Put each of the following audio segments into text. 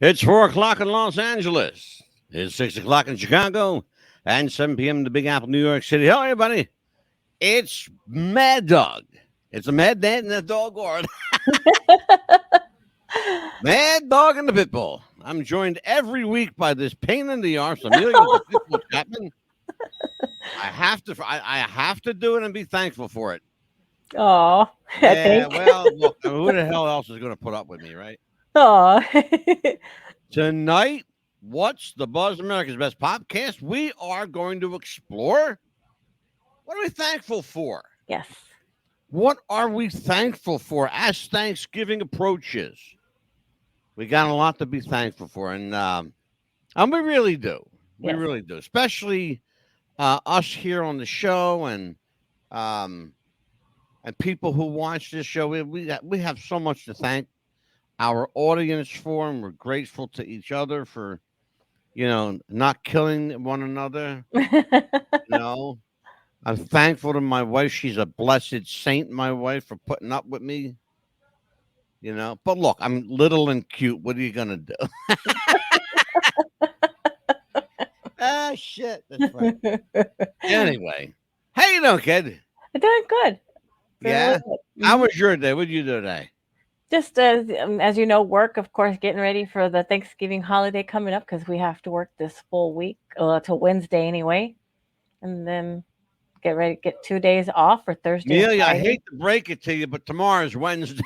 It's 4 o'clock in Los Angeles. It's 6 o'clock in Chicago, and 7 p.m. in the Big Apple, New York City. Hello, everybody. It's Mad Dog. It's a Mad Dad and a dog world. Mad Dog and the Pitbull. I'm joined every week by this pain in the arse, Amelia the Pitbull Chapman. I have to do it and be thankful for it. Oh, I Yeah, think. well, look, who the hell else is going to put up with me, right? Oh, Tonight, what's the Buzz America's Best Podcast? We are going to explore what are we thankful for? yes. What are we thankful for as Thanksgiving approaches? We got a lot to be thankful for, and we really do. We Yes. really do, especially us here on the show um, and people who watch this show. We have so much to thank our audience for, and we're grateful to each other for not killing one another. You know, I'm thankful to my wife. She's a blessed saint, my wife, for putting up with me. But look, I'm little and cute. What are you gonna do? Ah, shit. That's right. Anyway, how you doing, kid? I'm doing good. Doing really Yeah. good. How was your day? What did you do today? Just as you know, work, of course, getting ready for the Thanksgiving holiday coming up because we have to work this full week till Wednesday anyway, and then get ready, get 2 days off for Thursday and Amelia, I Friday. hate to break it to you, but tomorrow's Wednesday.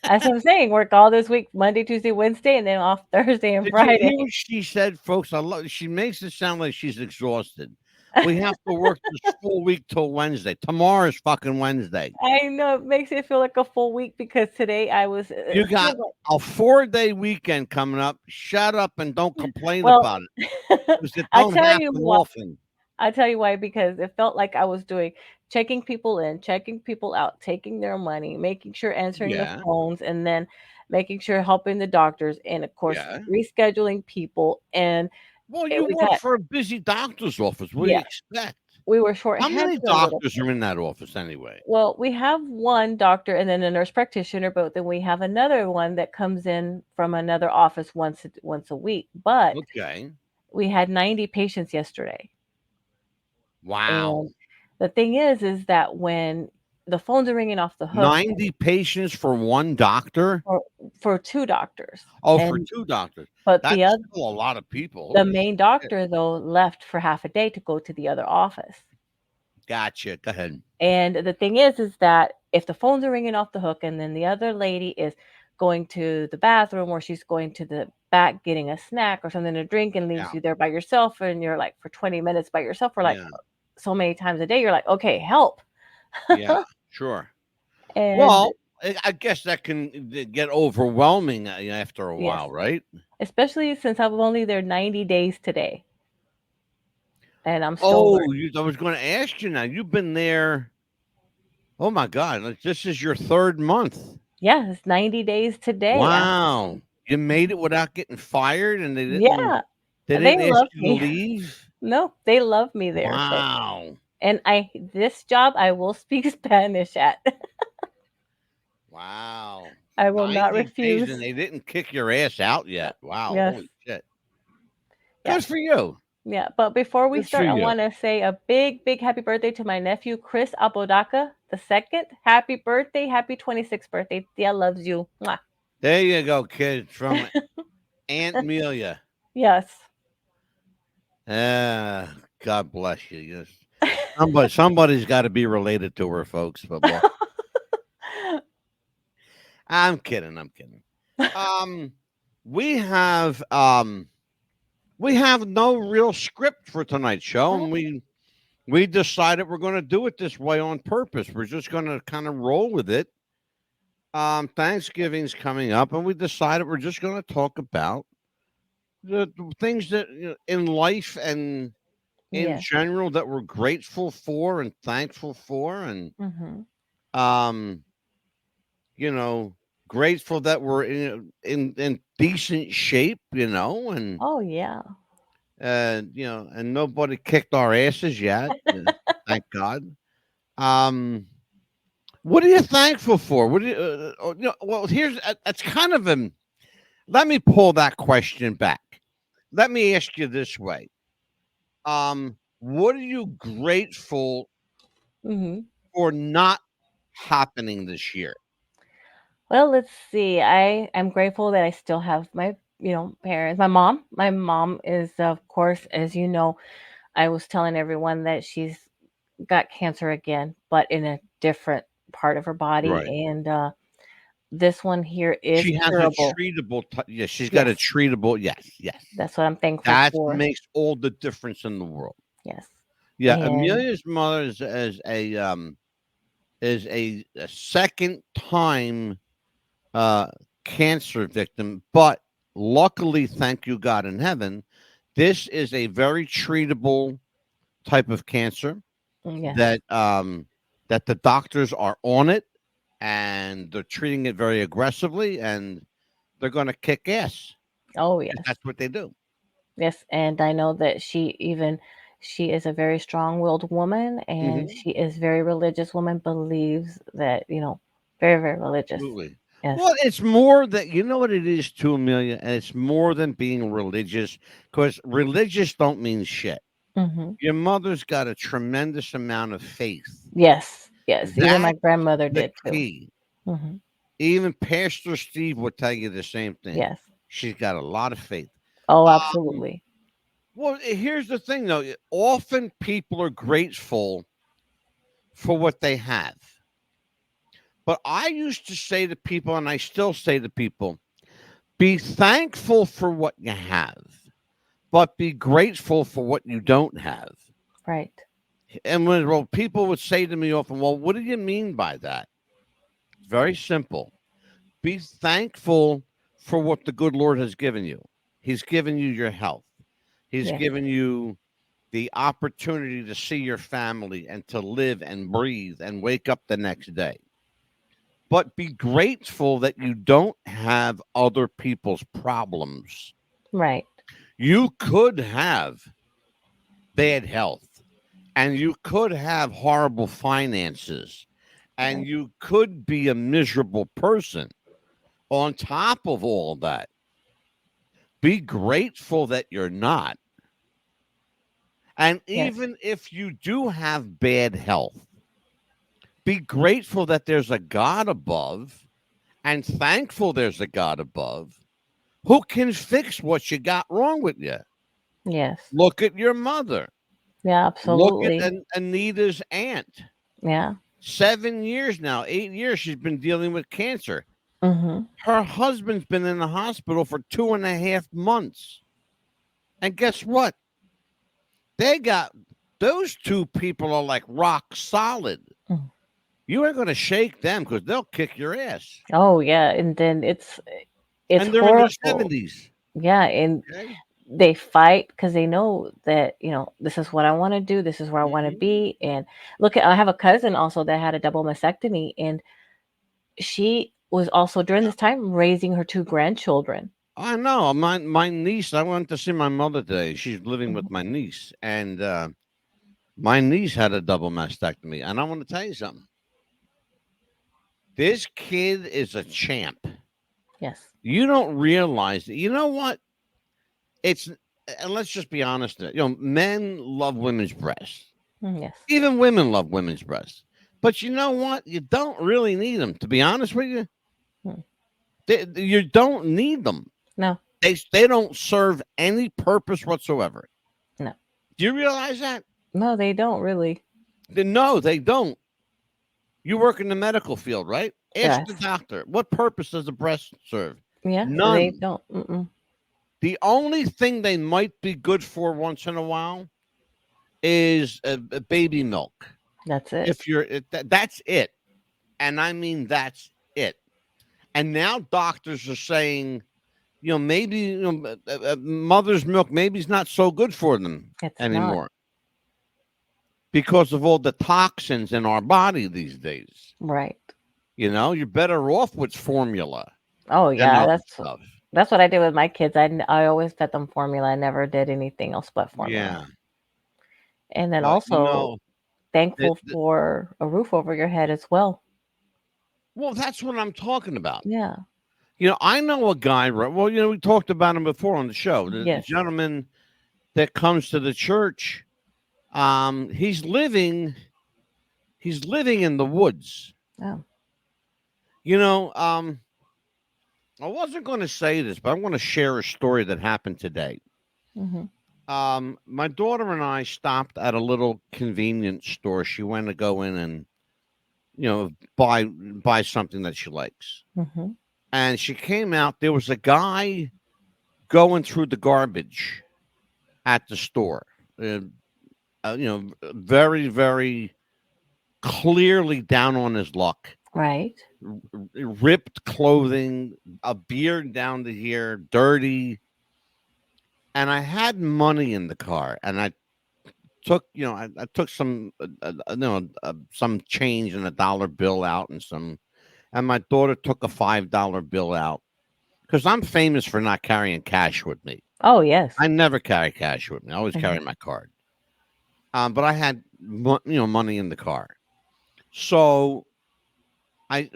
As I'm saying, work all this week, Monday, Tuesday, Wednesday, and then off Thursday and Did you Friday. hear what she said, folks? I love. She makes it sound like she's exhausted. We have to work this full week till Wednesday. Tomorrow's fucking Wednesday. I know it makes it feel like a full week because today I was You it got feels like a 4-day weekend coming up. Shut up and don't complain well, about it because it I don't tell you happen what. often. I tell you why, because it felt like I was doing checking people in, checking people out, taking their money, making sure answering the Yeah, phones, and then making sure helping the doctors, and of course yeah. rescheduling people. And Well, you we work got for a busy doctor's office. What do you yeah, expect? we were How many short-handed a little doctors bit. are in that office anyway? Well, we have one doctor and then a nurse practitioner, but then we have another one that comes in from another office once a week. But Okay. we had 90 patients yesterday. Wow. And the thing is that when the phones are ringing off the hook 90 patients for one doctor? for for 2 doctors, Oh, for and two doctors. but That's still a lot of people. the Holy main shit. doctor, though, left for half a day to go to the other office. Gotcha. Go ahead. And the thing is that if the phones are ringing off the hook and then the other lady is going to the bathroom or she's going to the back getting a snack or something to drink and leaves Yeah. you there by yourself and you're like for 20 minutes by yourself for like Yeah. so many times a day, you're like, "Okay, help." Yeah. Sure. And Well, I guess that can get overwhelming after a yes, while, right? especially since I'm only there 90 days today and I'm still Oh, learning. I was going to ask you now. You've been there. Oh my God. This is your third month. Yeah, it's 90 days today. Wow. You made it without getting fired and Yeah, they they didn't ask love you to me. leave? No, they love me there. So, Wow. and this job I will speak Spanish at. Wow. I will not 90 days refuse. and they didn't kick your ass out Uh, yet. Wow. Yes, Holy shit. yes, Good for you. yeah. But before we Good for start, I you. want to say a big, big happy birthday to my nephew Chris Apodaca the second. Happy birthday, happy 26th birthday. Tia loves you. Mwah. There you go, kid, from Aunt Amelia. Yes. Ah, God bless you. Yes. Somebody's got to be related to her, folks. But well, I'm kidding. I'm kidding. Um, we have no real script for tonight's show, and we decided we're going to do it this way on purpose. We're just going to kind of roll with it. Thanksgiving's coming up, and we decided we're just going to talk about the things that in life and in Yes. general that we're grateful for and thankful for, and Hmm. um, you know, grateful that we're in decent shape, and Oh yeah. and nobody kicked our asses yet. Thank God. Um, what are you thankful for? What do you, well, here's that's kind of let me pull that question back. Let me ask you this way. What are you grateful Hmm. for not happening this year? Well, let's see. I'm grateful that I still have my, parents. My mom is, of course, as you know, I was telling everyone that she's got cancer again, but in a different part of her body, Right. and this one here is She has a curable. treatable yeah, she's got a Yes, treatable yes, yes. that's what I'm thankful That for. makes all the difference in the world. Yes, Yeah, and Amelia's mother is a second time uh cancer victim, but luckily, thank you God in heaven, this is a very treatable type of cancer yes, that the doctors are on it and they're treating it very aggressively and they're going to kick ass oh because yes, that's what they do. yes, and I know that she is a very strong-willed woman, and Hmm. she is very religious woman. Believes that very very religious. Absolutely. Yes. Well, it's more that you know what it is too, Amelia, and it's more than being religious because religious don't mean shit. Hmm. Your mother's got a tremendous amount of faith. Yes, yes. Even my That's grandmother the did too. key. Hmm. Even Pastor Steve will tell you the same thing. Yes. She's got a lot of faith. Oh, Um, absolutely. well, here's the thing, though. Often people are grateful for what they have. But I used to say to people, and I still say to people, be thankful for what you have, but be grateful for what you don't have. Right. And when well, people would say to me often, well, what do you mean by that? Very simple. Be thankful for what the good Lord has given you. He's given you your health. He's Yes. given you the opportunity to see your family and to live and breathe and wake up the next day. But be grateful that you don't have other people's problems. Right. You could have bad health and you could have horrible finances and Right. you could be a miserable person. On top of all that, be grateful that you're not. And Yes. even if you do have bad health, be grateful that there's a God above and thankful there's a God above who can fix what you got wrong with you. Yes. Look at your mother. Yeah. Look at Absolutely. Anita's aunt. Yeah. 7 years now, 8 years, she's been dealing with cancer. Hmm. Her husband's been in the hospital for 2.5 months. And guess what? They got those two people are like rock solid. You ain't going to shake them because they'll kick your ass. Oh yeah, and then it's And they're in their horrible. 70s. Yeah, and Okay. they fight because they know that this is what I want to do. This is where I want to Mhm. be. And look, I have a cousin also that had a double mastectomy, and she was also during this time raising her two grandchildren. I know. My niece, I went to see my mother today. She's living Mhm. with my niece. And my niece had a double mastectomy. And I want to tell you something. This kid is a champ. Yes. You don't realize it. You know what? It's and let's just be honest. Men love women's breasts. Yes. Even women love women's breasts. But you know what? You don't really need them. To be honest with you, Mm. you don't need them. No. They don't serve any purpose whatsoever. No. Do you realize that? No, they don't really. No, they don't. You work in the medical field, right? Ask Yes. the doctor. What purpose does a breast serve? Yeah, they None. don't. Mm-mm. The only thing they might be good for once in a while is a baby milk. That's it. If you're, that's it. And I mean, that's it. And now doctors are saying, maybe mother's milk maybe is not so good for them It's not. anymore because of all the toxins in our body these days. Right. You're better off with formula Oh than yeah, other that's stuff. that's what I did with my kids. I always fed them formula. I never did anything else but formula. Yeah, And then but also it, thankful for a roof over your head as well. well, that's what I'm talking about. Yeah. I know a guy. Well, we talked about him before on the show. The Yes. gentleman that comes to the church. He's living. He's living in the woods. Oh. You know. I wasn't going to say this, but I'm going to share a story that happened today. Mm-hmm. My daughter and I stopped at a little convenience store. She went to go in and buy something that she likes. Mm-hmm. And she came out. There was a guy going through the garbage at the store. Uh, very, very clearly down on his luck. Right. Ripped clothing, a beard down to here, dirty. And I had money in the car, and I took, I took some change and a dollar bill out, and my daughter took a $5 bill out because I'm famous for not carrying cash with me. Oh, yes. I never carry cash with me. I always Mm-hmm. carry my card. But I had, money in the car. So I,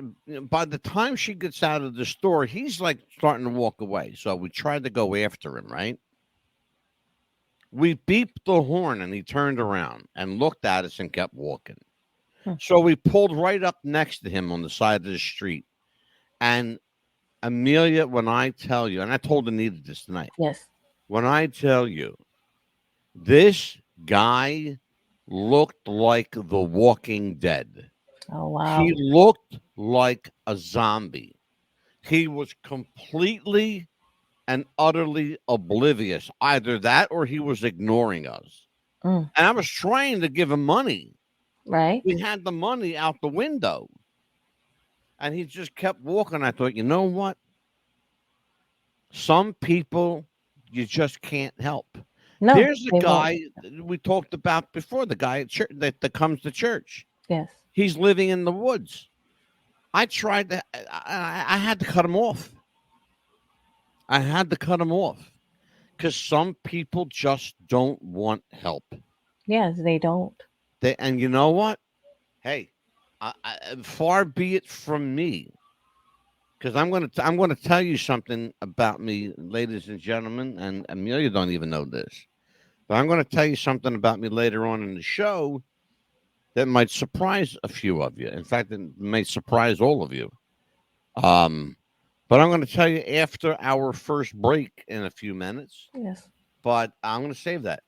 by the time she gets out of the store, he's like starting to walk away. So we tried to go after him, right? We beeped the horn and he turned around and looked at us and kept walking. Hmm. So we pulled right up next to him on the side of the street. And Amelia, when I tell you, and I told Anita this tonight, Yes. when I tell you, this guy looked like the Walking Dead. Oh, He wow. looked like a zombie. He was completely and utterly oblivious. Either that or he was ignoring us. Mm. And I was trying to give him money. Right. We had the money out the window. And he just kept walking. I thought, you know what? Some people you just can't help. No, There's a they won't. guy we talked about before, the guy at church that comes to church. Yes. He's living in the woods. I tried to, I had to cut him off. I had to cut him off because some people just don't want help. Yes, they don't. And you know what? Hey, far be it from me, because I'm gonna tell you something about me, ladies and gentlemen, and Amelia don't even know this, but I'm gonna tell you something about me later on in the show that might surprise a few of you. In fact, it may surprise all of you. Um, but I'm going to tell you after our first break in a few minutes. Yes. But I'm going to save that.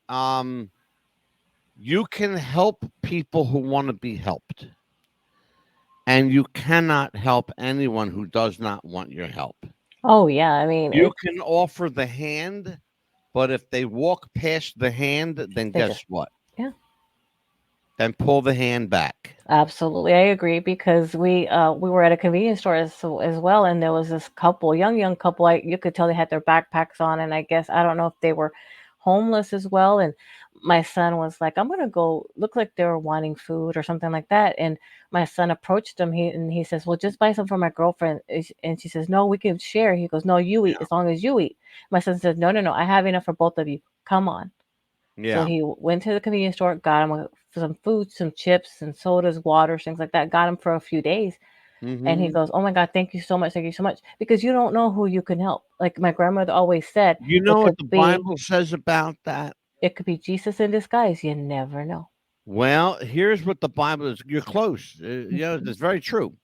You can help people who want to be helped, and you cannot help anyone who does not want your help. Oh, yeah. I mean, You it's can offer the hand, but if they walk past the hand, then they just guess what? yeah. Then pull the hand back. Absolutely, I agree because we were at a convenience store as well, and there was this couple, young couple. You could tell they had their backpacks on, and I guess I don't know if they were homeless as well. And my son was like, "I'm gonna go." Look like they were wanting food or something like that. And my son approached him. He says, "Well, just buy some for my girlfriend." And she says, "No, we can share." He goes, "No, you eat as long as you eat." My son says, "No, no, no, I have enough for both of you. Come on." So Yeah. he went to the convenience store, got him some food, some chips and sodas, water, things like that. Got him for a few days. And he Hmm. goes, "Oh my God, thank you so much. Thank you so much." Because you don't know who you can help. Like my grandmother always said, You it know what could the be Bible says about that? it could be Jesus in disguise. You never know. Well, here's what the Bible is. You're close. Mhm. It's very true.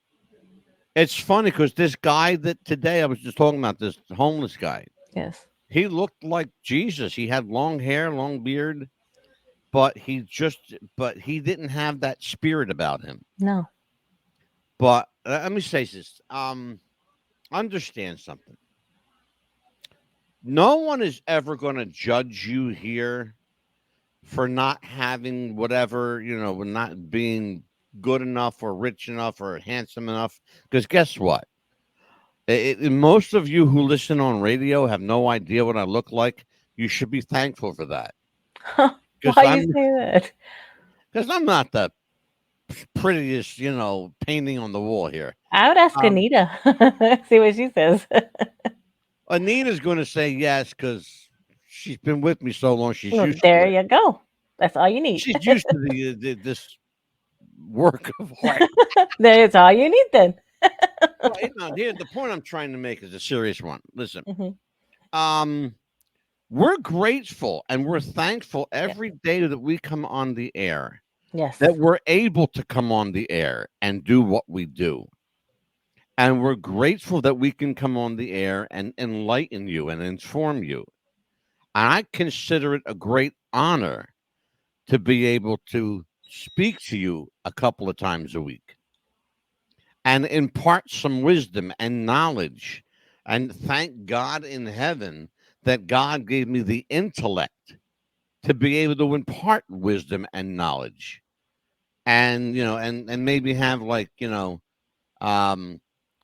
It's funny because this guy that today I was just talking about, this homeless guy, Yes. he looked like Jesus. He had long hair, long beard, but he didn't have that spirit about him. No. But let me say this. Understand something. No one is ever going to judge you here for not having whatever, not being good enough or rich enough or handsome enough. Because guess what? Most of you who listen on radio have no idea what I look like. You should be thankful for that because Why you I'm say that? because I'm not the prettiest, painting on the wall here. I would ask Um, Anita. See what she says. Anita's going to say yes because she's been with me so long. She's Well, used to there it. you go. That's all you need. She's used to this work of art. That's all you need then. Well, here the point I'm trying to make is a serious one. Listen, Hmm. um, we're grateful and we're thankful Yeah. every day that we come on the air, Yes. that we're able to come on the air and do what we do. And we're grateful that we can come on the air and enlighten you and inform you. And I consider it a great honor to be able to speak to you a couple of times a week and impart some wisdom and knowledge. And thank God in heaven that God gave me the intellect to be able to impart wisdom and knowledge. And, and maybe have like, um,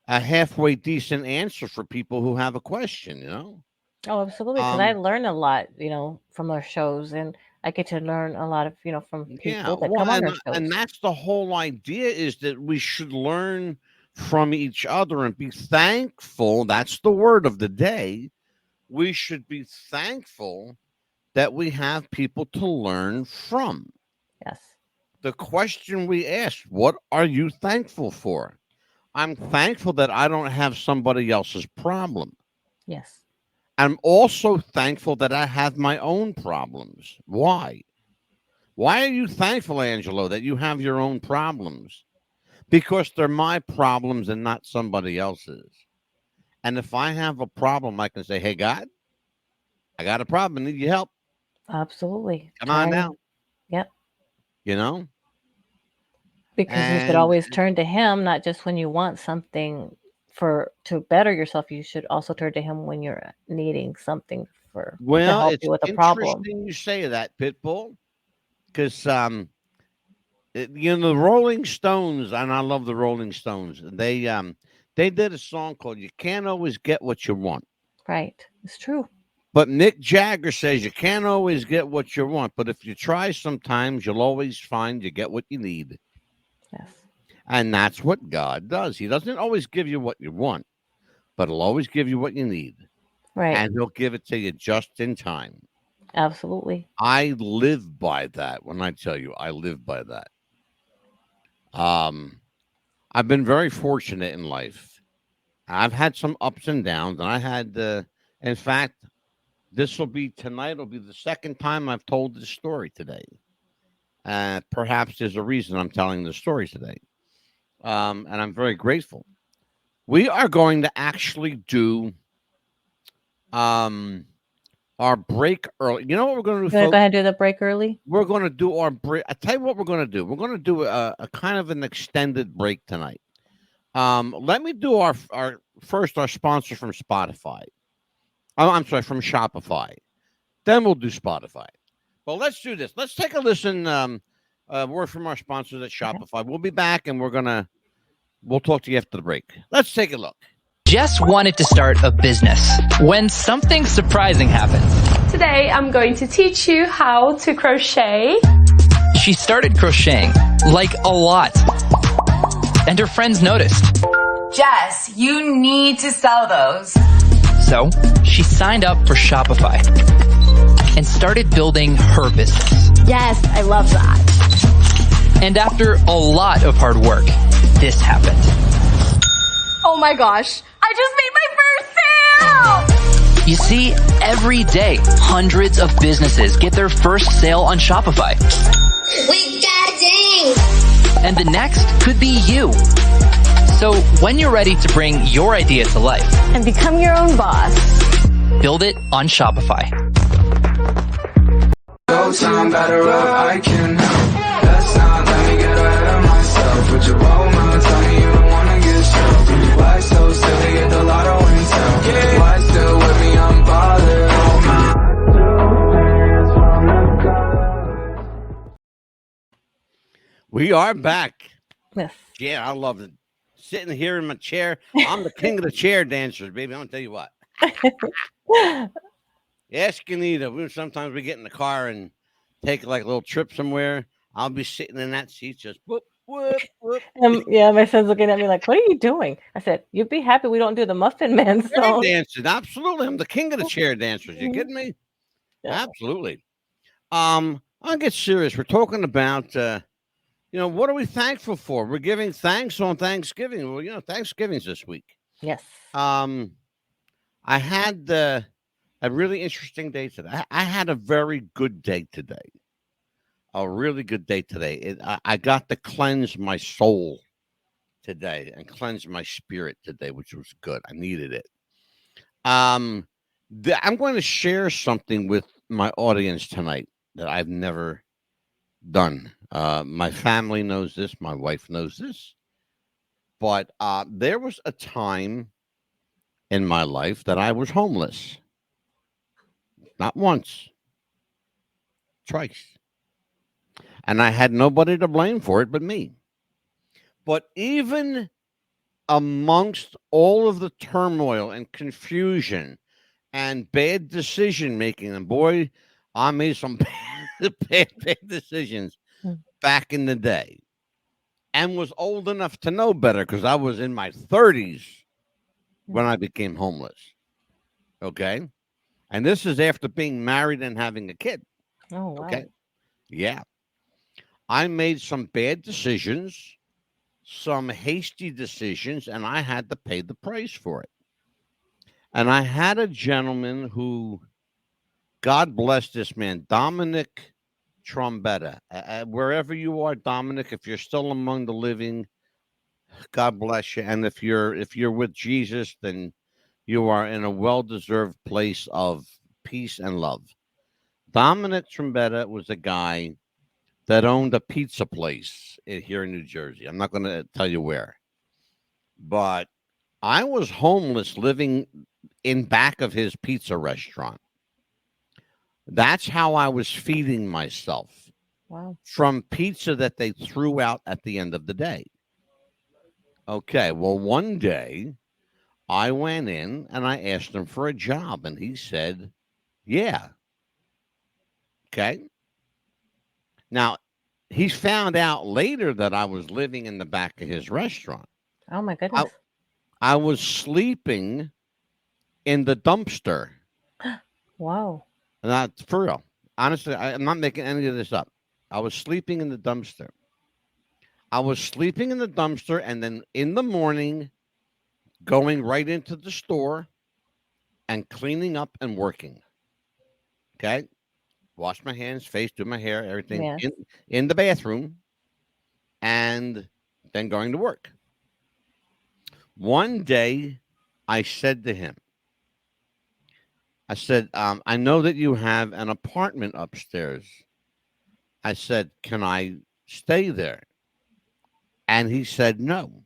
a halfway decent answer for people who have a question. Oh, absolutely. Because I Um, learn a lot, from our shows, and I get to learn a lot of, from yeah, people that well, come on our and shows. that's the whole idea is that we should learn from each other and be thankful. That's the word of the day. We should be thankful that we have people to learn from. Yes. The question we ask, what are you thankful for? I'm thankful that I don't have somebody else's problem. Yes. I'm also thankful that I have my own problems. Why? Why are you thankful, Angelo, that you have your own problems? Because they're my problems and not somebody else's. And if I have a problem, I can say, hey, God, I got a problem. I need your help. Absolutely. Come on Turn. now. Yep. You know? Because you should And always turn to him, not just when you want something for to better yourself. You should also turn to him when you're needing something for to well, help it's you with a problem. interesting you say that, Pitbull, because the Rolling Stones, and I love the Rolling Stones. They did a song called "You Can't Always Get What You Want," Right. It's true. but Mick Jagger says you can't always get what you want, but if you try, sometimes you'll always find you get what you need, Yes. and that's what God does. He doesn't always give you what you want, but He'll always give you what you need, Right. and He'll give it to you just in time. Absolutely. I live by that. When I tell you, I live by that. Um, I've been very fortunate in life. I've had some ups and downs, and I had, in fact, this will be tonight. Will be the second time I've told this story today. Perhaps there's a reason I'm telling this story today, and I'm very grateful. We are going to actually do um, our break early. You know what we're going to do, You want to go folks? ahead and do the break early? We're going to do our break. I tell you what we're going to do. We're going to do a kind of an extended break tonight. Let me do our first our sponsor from Spotify. Oh, I'm sorry, from Shopify. Then we'll do Spotify. Well, let's do this. Let's take a listen. Word from our sponsors at Okay. Shopify. We'll be back, and we'll talk to you after the break. Let's take a look. Jess wanted to start a business when something surprising happened. Today I'm going to teach you how to crochet. She started crocheting, like a lot. And her friends noticed. Jess, you need to sell those. So she signed up for Shopify and started building her business. Yes, I love that. And after a lot of hard work, this happened. Oh my gosh, I just made my first sale! You see, every day, hundreds of businesses get their first sale on Shopify. We got ding! And the next could be you. So when you're ready to bring your idea to life, And become your own boss. build it on Shopify. Go time, better up, I can help. Let's not let me get ahead of myself. Put your roll mouth, tell me you don't wanna get stroked. Why so silly, get the lotto and tell. Why still with me, I'm bothered. Oh my. We are back. Yes. Yeah, I love it. Sitting here in my chair. I'm the king of the chair dancers, baby. I'm gonna tell you what. Ask Anita. Sometimes we get in the car and take like a little trip somewhere. I'll be sitting in that seat, just whoop, whoop, whoop. Yeah, my son's looking at me like, "What are you doing?" I said, "You'd be happy we don't do the Muffin Man Chair song." dancing, absolutely. I'm the king of the chair dancers. You kidding me? Yeah. Absolutely. I'll get serious. We're talking about what are we thankful for? We're giving thanks on Thanksgiving. Well, Thanksgiving's this week. Yes. I had a really interesting day today. I had a very good day today. A really good day today. I got to cleanse my soul today and cleanse my spirit today, which was good. I needed it. I'm going to share something with my audience tonight that I've never done. My family knows this. My wife knows this. But there was a time in my life that I was homeless. Not once, twice. And I had nobody to blame for it but me. But even amongst all of the turmoil and confusion and bad decision making, and boy, I made some bad decisions Mm. back in the day and was old enough to know better because I was in my 30s when I became homeless. Okay. And this is after being married and having a kid. Oh, wow. Okay. Yeah. I made some bad decisions, some hasty decisions, and I had to pay the price for it. And I had a gentleman who, God bless this man, Dominic Trombetta. Wherever you are, Dominic, if you're still among the living, God bless you. And if you're with Jesus, then you are in a well-deserved place of peace and love. Dominic Trombetta was a guy that owned a pizza place here in New Jersey. I'm not going to tell you where, but I was homeless living in back of his pizza restaurant. That's how I was feeding myself. Wow. From pizza that they threw out at the end of the day. Okay, well, one day I went in and I asked him for a job, and he said, yeah. Okay. Now, he found out later that I was living in the back of his restaurant. Oh, my goodness. I was sleeping in the dumpster. Wow. Not for real. Honestly, I'm not making any of this up. I was sleeping in the dumpster. And then in the morning, going right into the store and cleaning up and working. Okay. Wash my hands, face, do my hair, everything Yes. in the bathroom, and then going to work. One day, I said to him, I said, I know that you have an apartment upstairs. I said, can I stay there? And he said no.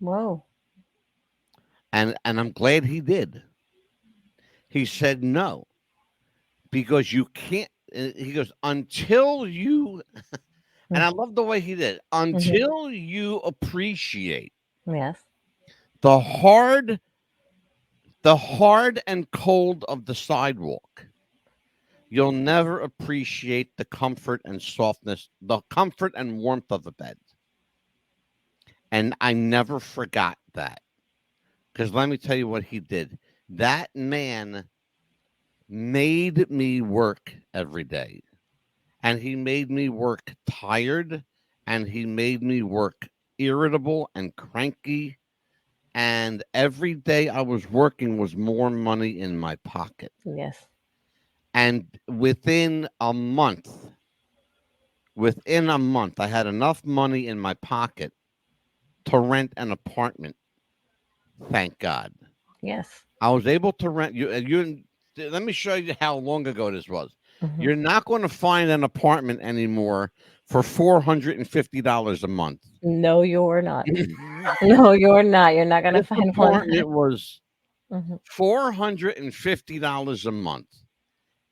Whoa. And I'm glad he did. He said no, because you can't. He goes, until you, and I love the way he did, until you appreciate Yes. the hard and cold of the sidewalk, you'll never appreciate the comfort and softness, the comfort and warmth of a bed. And I never forgot that. Because let me tell you what he did. That man made me work every day. And he made me work tired. And he made me work irritable and cranky. And every day I was working was more money in my pocket. Yes. And within a month, I had enough money in my pocket to rent an apartment. Thank God. Yes. I was able to rent you. Let me show you how long ago this was. Mhm. You're not going to find an apartment anymore for $450 a month. No, you're not. No, you're not. You're not going to This find one. apartment was Mhm. $450 a month,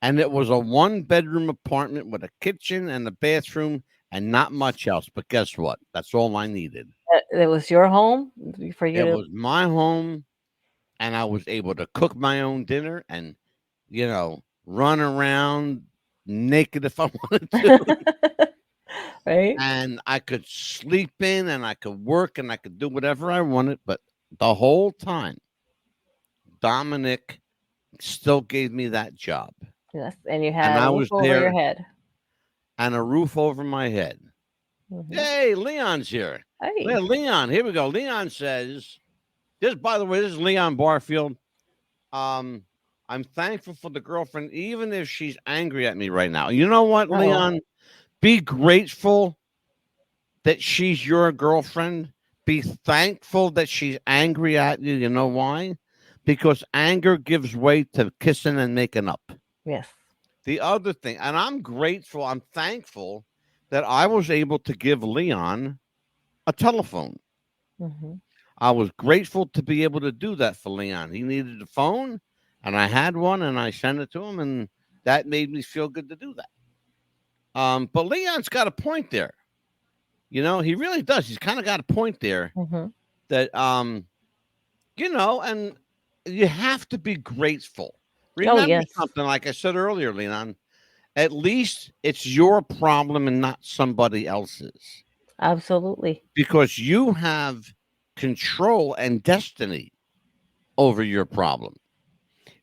and it was a one-bedroom apartment with a kitchen and a bathroom and not much else. But guess what? That's all I needed. It was your home for you It to. was my home, and I was able to cook my own dinner and, run around naked if I wanted to. Right? And I could sleep in and I could work and I could do whatever I wanted. But the whole time, Dominic still gave me that job. Yes. And you And had a I roof was over your there head. and a roof over my head. Hey, Leon's here. Hey. Leon, here we go. Leon says, this, by the way, this is Leon Barfield. I'm thankful for the girlfriend, even if she's angry at me right now. You know what, Uh-oh. Leon? Be grateful that she's your girlfriend. Be thankful that she's angry at you. You know why? Because anger gives way to kissing and making up. Yes. The other thing, and I'm grateful, I'm thankful that I was able to give Leon a telephone. I was grateful to be able to do that for Leon. He needed a phone, and I had one, and I sent it to him, and that made me feel good to do that. But Leon's got a point there. You know, he really does. He's kind of got a point there that, you know, and you have to be grateful. Remember something, like I said earlier, Leon, at least it's your problem and not somebody else's. Absolutely. Because you have control and destiny over your problem.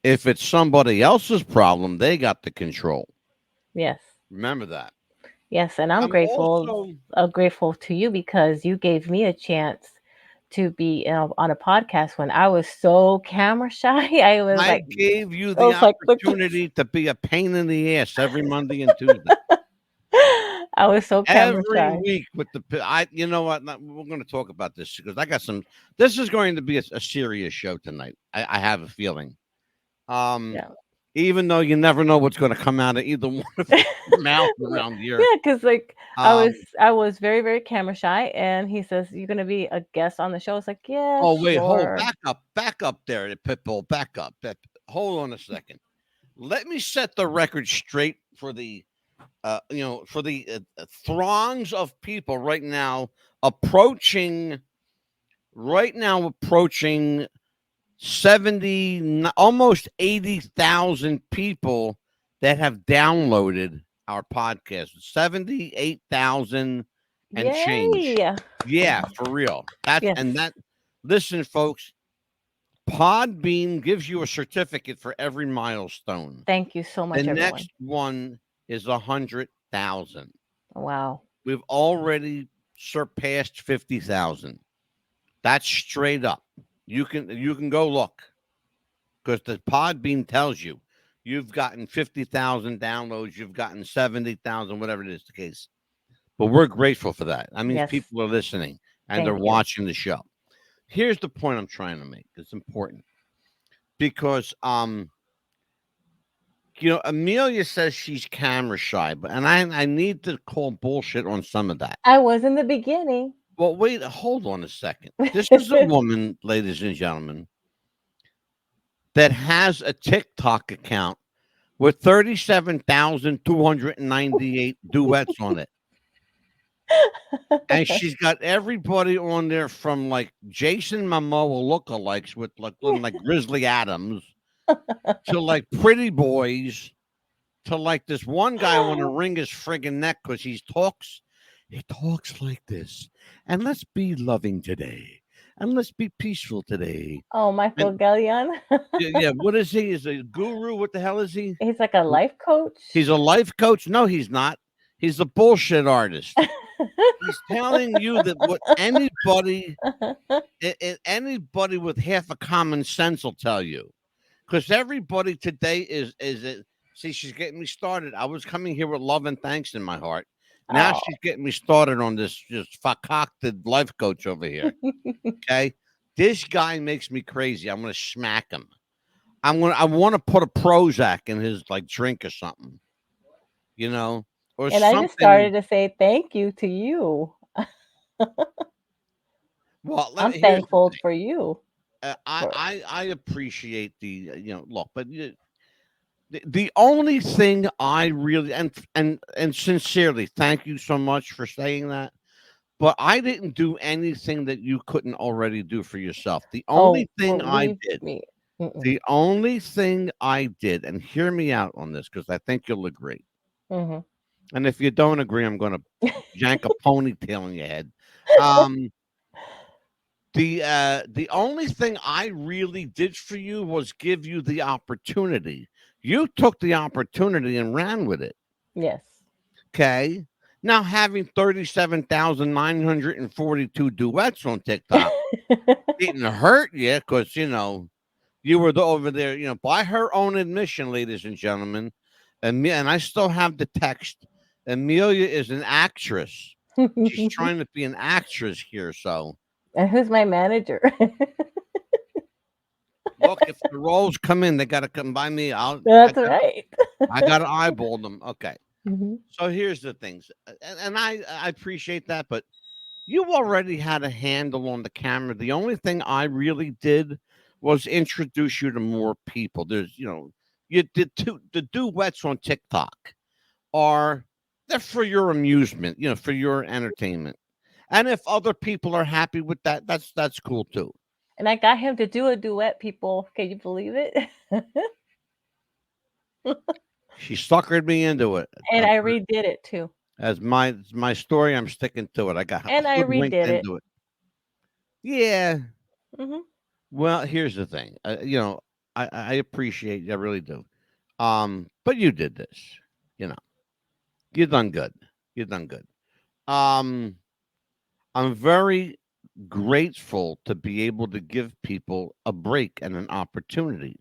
If it's somebody else's problem, they got the control. Yes. Remember that. Yes, and I'm grateful. Grateful to you because you gave me a chance to be on a podcast when I was so camera shy. I gave you the opportunity to be a pain in the ass every Monday and Tuesday. I was so camera shy. Every week with you know what? We're going to talk about this because I got some. This is going to be a serious show tonight. I have a feeling. Even though you never know what's going to come out of either one of your mouth around here. Yeah, because like I was very, very camera shy, and he says you're going to be a guest on the show. It's like, yeah. Oh wait, sure. hold back up there, Pitbull, back up. Hold on a second. Let me set the record straight for the, you know, for the throngs of people right now approaching 70, almost 80,000 people that have downloaded our podcast. 78,000 and Yay. change. Yeah, for real. Listen, folks, Podbean gives you a certificate for every milestone. Thank you so much, The everyone. next one is 100,000. Wow. We've already surpassed 50,000. That's straight up. You can go look because the Podbean tells you you've gotten 50,000 downloads, you've gotten 70,000, whatever it is the case. But we're grateful for that. I mean, people are listening and they're watching the show. Here's the point I'm trying to make. It's important because, you know, Amelia says she's camera shy, and I need to call bullshit on some of that. I was in the beginning. Well, wait, hold on a second. This is a woman, ladies and gentlemen, that has a TikTok account with 37,298 duets on it. And she's got everybody on there from like Jason Momoa lookalikes with like Grizzly Adams to like Pretty Boys to like this one guy I want to wring his friggin' neck because he talks like this. And let's be loving today. And let's be peaceful today. Oh, Michael Gallion. Yeah, what is he? Is a guru? What the hell is he? He's like a life coach. He's a life coach? No, he's not. He's a bullshit artist. He's telling you that what anybody with half a common sense will tell you. Because everybody today is it. See, she's getting me started. I was coming here with love and thanks in my heart. Now she's getting me started on this just concocted life coach over here. Okay, this guy makes me crazy. I'm gonna smack him. I want to put a Prozac in his like drink or something. You know, or and something. I just started to say thank you to you. Well, I'm thankful for you. I appreciate the look, but. The only thing I really and sincerely thank you so much for saying that, but I didn't do anything that you couldn't already do for yourself. The only thing I did, and hear me out on this because I think you'll agree. Mm-hmm. And if you don't agree, I'm going to yank a ponytail in your head. The only thing I really did for you was give you the opportunity. You took the opportunity and ran with it. Yes. Okay. Now having 37,942 duets on TikTok didn't hurt you because you were over there, by her own admission, ladies and gentlemen. And I still have the text. Amelia is an actress. She's trying to be an actress here. So And who's my manager? look, if the roles come in, they got to come by me. That's right. I got to eyeball them. Okay. Hmm. So here's the things, and I appreciate that, but you already had a handle on the camera. The only thing I really did was introduce you to more people. You did the duets on TikTok are they're for your amusement, for your entertainment. And if other people are happy with that, that's cool too. And I got him to do a duet, people. Can you believe it? She suckered me into it. And I redid it too. As my story, I'm sticking to it. I got And I hoodwinked redid it. into it. Yeah. Hmm. Well, here's the thing. I appreciate you. I really do. But you did this. You know, you done good. You done good. Um, I'm very grateful to be able to give people a break and an opportunity.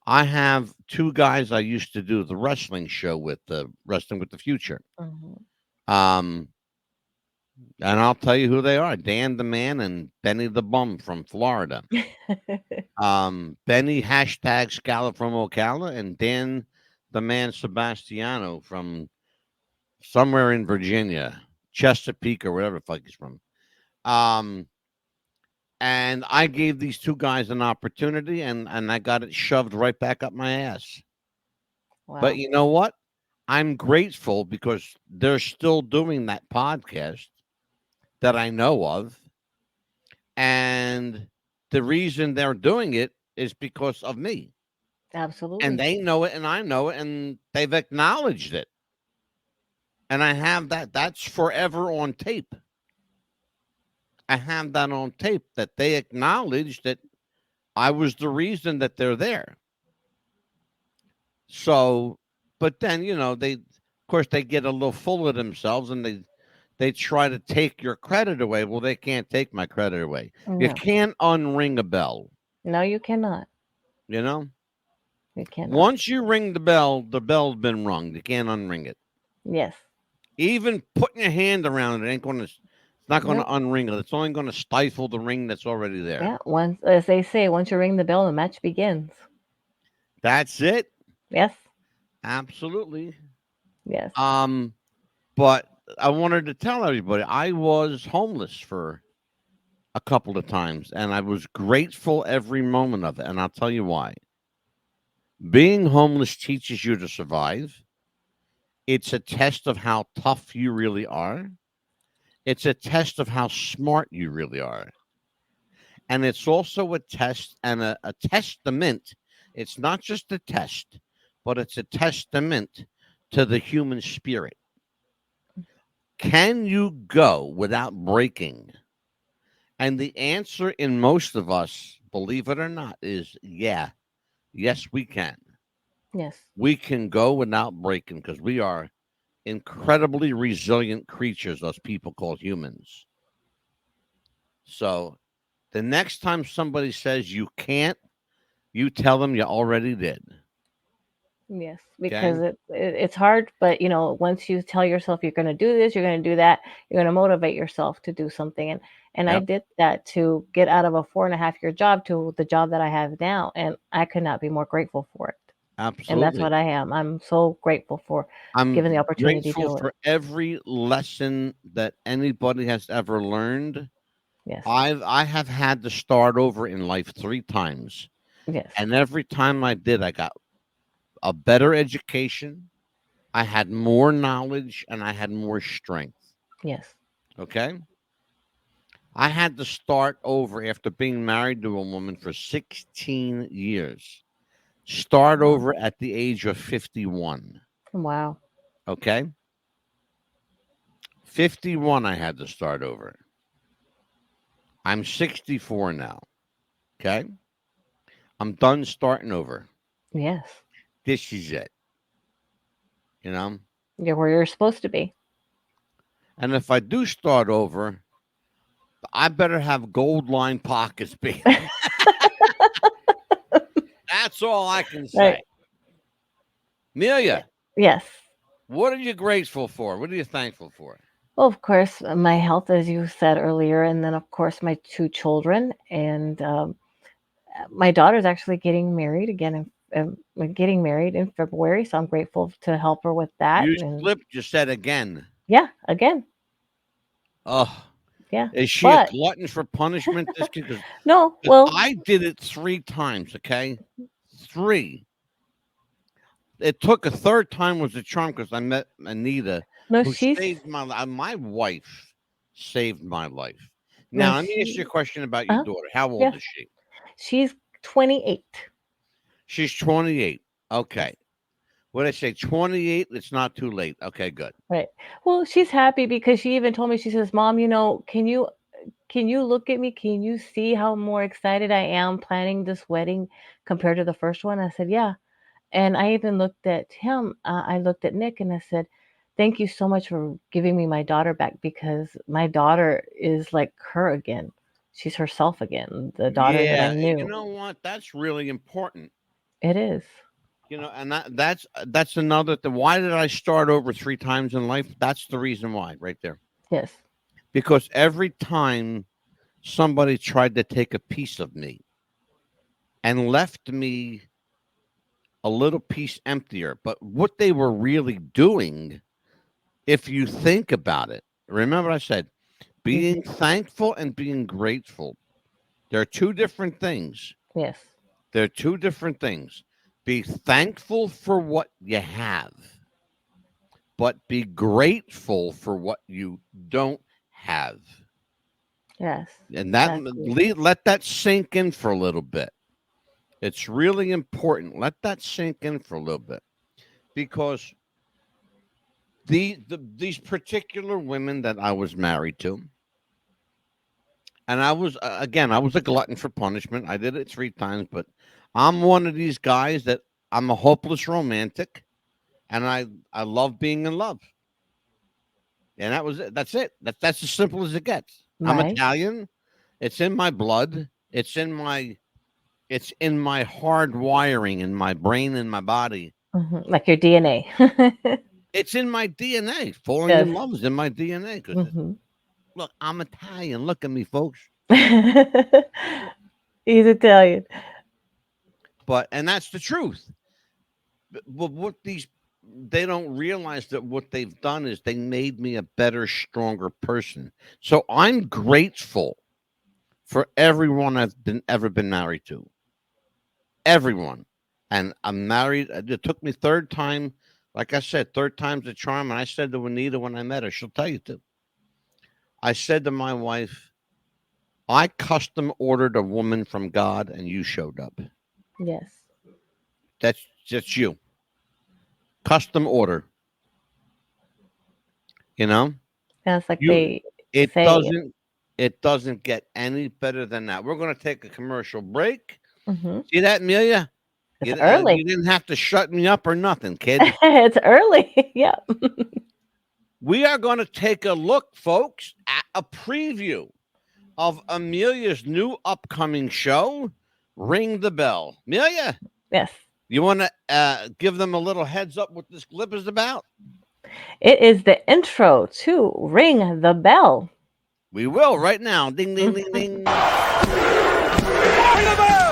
I have two guys I used to do the wrestling show with, the Wrestling with the Future. Hmm. Um, and I'll tell you who they are: Dan the Man and Benny the Bum from Florida. Benny hashtag Scala from Ocala, and Dan the Man Sebastiano from somewhere in Virginia, Chesapeake or wherever the fuck he's from. Um, and I gave these two guys an opportunity, and I got it shoved right back up my ass. Wow. But you know what? I'm grateful because they're still doing that podcast that I know of. And the reason they're doing it is because of me. Absolutely. And they know it and I know it and they've acknowledged it. And I have that. That's forever on tape. I have that on tape that they acknowledged that I was the reason that they're there. So, but then, of course, they get a little full of themselves and they try to take your credit away. Well, they can't take my credit away. You No. can't unring a bell, No, you cannot. you know? You cannot. Once you ring the bell's been rung. You can't unring it. Yes. Even putting your hand around it it's not going to Nope. unring it. It's only going to stifle the ring that's already there. Yeah. Once, as they say, once you ring the bell, the match begins. That's it. Yes. Absolutely. Yes. But I wanted to tell everybody I was homeless for a couple of times, and I was grateful every moment of it. And I'll tell you why. Being homeless teaches you to survive. It's a test of how tough you really are. It's a test of how smart you really are. And it's also a test and a testament. It's not just a test, but it's a testament to the human spirit. Can you go without breaking? And the answer in most of us, believe it or not, is yeah. Yes, we can. Yes. We can go without breaking because we are incredibly resilient creatures, us people called humans. So the next time somebody says you can't, you tell them you already did. Yes, because it's hard, but once you tell yourself you're going to do this, you're going to do that, you're going to motivate yourself to do something. And I Yep. did that to get out of a 4.5 year job to the job that I have now, and I could not be more grateful for it. And that's Absolutely. what I am. I'm so grateful for I'm given the opportunity to grateful do for it. every lesson that anybody has ever learned. Yes. I have had to start over in life 3 times. Yes. And every time I did, I got a better education. I had more knowledge and I had more strength. Yes. Okay. I had to start over after being married to a woman for 16 years. Start over at the age of 51. Wow. Okay. 51, I had to start over. I'm 64 now. Okay. I'm done starting over. Yes. This is it. You're where you're supposed to be. And if I do start over, I better have gold lined pockets, baby. That's all I can say. Right. Amelia, Yes. what are you grateful for? What are you thankful for? Well, of course, my health, as you said earlier, and then, of course, my 2 children. And my daughter's actually getting married again, getting married in February. So I'm grateful to help her with that. You And slipped, you said again. yeah, again. Oh, Yeah. is she But a glutton for punishment? This kid, because no, well, I did it 3 times, okay? 3. It took a 3rd time was a charm because I met Anita, no, who she's saved my wife saved my life. no, Now, let me ask you a question about your uh, daughter. How old yeah, is she? she's 28. She's 28. Yes. Okay. What I say, 28, it's not too late. Okay, good. Right. Well, she's happy because she even told me, she says, "Mom, can you look at me? Can you see how more excited I am planning this wedding compared to the first one?" I said, "Yeah." And I even looked at him. I looked at Nick and I said, "Thank you so much for giving me my daughter back, because my daughter is like her again. She's herself again, the daughter that I Yeah, you knew." know what? That's really important. It is. And that's another thing. Why did I start over 3 times in life? That's the reason why, right there. Yes. Because every time somebody tried to take a piece of me and left me a little piece emptier, but what they were really doing, if you think about it, remember I said being thankful and being grateful, they're 2 different things. Yes. They're 2 different things. Be thankful for what you have, but be grateful for what you don't have. Yes. And that Exactly. let that sink in for a little bit. It's really important. Let that sink in for a little bit, because these particular women that I was married to, and I was again, I was a glutton for punishment. I did it 3 times, but I'm one of these guys that I'm a hopeless romantic, and I love being in love. And that was it. That's it. That's as simple as it gets. I'm Right. Italian. It's in my blood. It's in my hard wiring in my brain and my body. Like your DNA. It's in my DNA. Falling Yes. in love is in my DNA. Because hmm look, I'm Italian. Look at me, folks. He's Italian. And that's the truth. But what they don't realize that what they've done is they made me a better, stronger person. So I'm grateful for everyone I've ever been married to. Everyone. And I'm married. It took me 3rd time. Like I said, 3rd time's a charm. And I said to Anita when I met her, she'll tell you to. I said to my wife, I custom ordered a woman from God and you showed up. Yes. That's just you. Custom order. That's like You it say. doesn't get any better than that. We're going to take a commercial break. hmm See that, Amelia? It's You early. didn't have to shut me up or nothing, kid. It's early. Yeah. We are going to take a look, folks, at a preview of Amelia's new upcoming show, Ring the Bell. Amelia, Yes. you want to give them a little heads up what this clip is about? It is the intro to Ring the Bell. We will right now. Ding, ding, ding, ding. Ring the bell!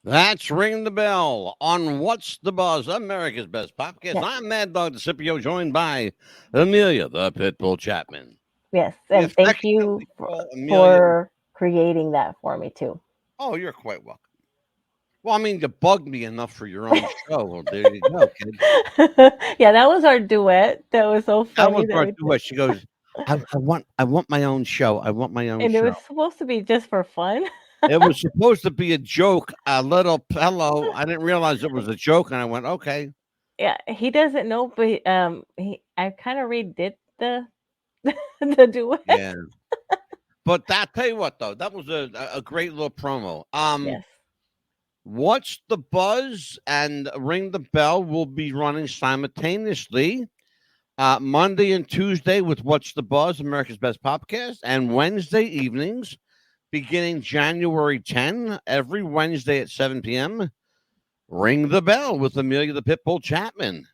That's Ring the Bell on What's the Buzz, America's Best Podcast. Yes. I'm Mad Dog DeCipio, joined by Amelia, the Pitbull Chapman. Yes. We And thank you affectionately call Amelia. for creating that for me too. Oh, you're quite welcome. Well, I mean, you bugged me enough for your own show. Well, there you go, kid. Yeah, that was our duet. That was so That funny was that our we did. duet. She goes, I want my own show. I want my own And it show. was supposed to be just for fun. It was supposed to be a joke, a little pillow. I didn't realize it was a joke, and I went, okay. Yeah, he doesn't know, but I kind of redid the the duet. Yeah. But that tell you what though, that was a great little promo. Yes. What's the Buzz and Ring the Bell will be running simultaneously Monday and Tuesday with What's the Buzz, America's Best Podcast, and Wednesday evenings beginning January 10, every Wednesday at 7 p.m. Ring the Bell with Amelia the Pitbull Chapman.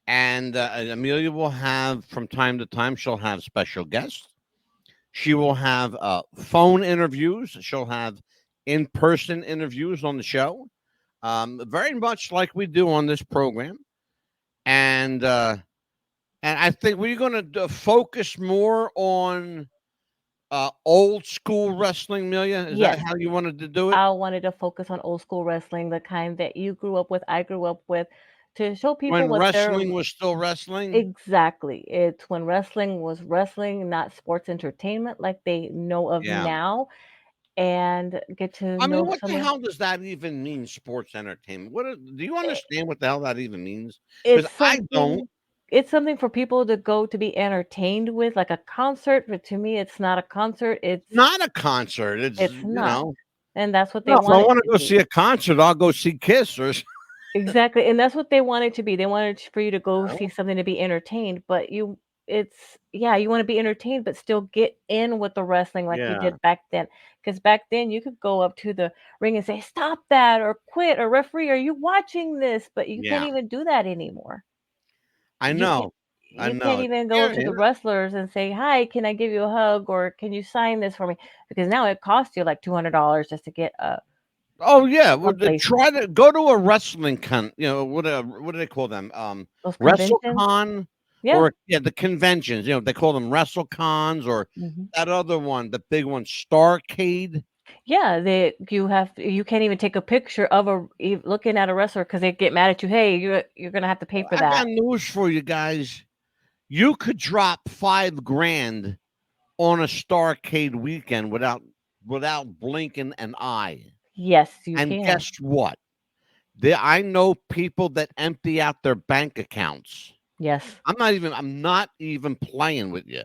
And Amelia will have, from time to time, she'll have special guests. She will have phone interviews. She'll have in-person interviews on the show, very much like we do on this program. And I think we're going to focus more on old school wrestling, Amelia. Is Yes. that how you wanted to do it? I wanted to focus on old school wrestling, the kind that you grew up with, I grew up with, to show people When what they're wrestling was still wrestling? exactly. It's when wrestling was wrestling, not sports entertainment like they know of Yeah. now, and get to I mean, know what the some of hell does that even mean, sports entertainment? Do you it. understand what the hell that even means? It's Because I don't. something for people to go to be entertained with, like a concert, but to me, it's not a concert. Not a concert. It's not, and that's what they No, if I want it want to to go be. see a concert, I'll go see Kiss or Exactly, and that's what they want it to be. They wanted for you to go something. see something to be entertained, but you want to be entertained, but still get in with the wrestling like you Yeah. did back then. Because back then you could go up to the ring and say, "Stop that," or "Quit," or "Referee, are you watching this?" But you can't Yeah. even do that anymore. I You can't. know. I You can't know. even go Yeah, up to yeah. the wrestlers and say, "Hi, can I give you a hug?" or "Can you sign this for me?" Because now it costs you like $200 just to get Oh yeah. a Well, placement. try to go to a wrestling what do they call them? Those conventions. WrestleCon Yeah. or the conventions. They call them WrestleCons or Mhm. that other one, the big one, Starcade. Yeah, you can't even take a picture of looking at a wrestler because they get mad at you. Hey, you're gonna have to pay for I got that. news for you guys. You could drop $5,000 on a Starcade weekend without blinking an eye. Yes, you And can. guess what? I know people that empty out their bank accounts. Yes. I'm not even playing with you.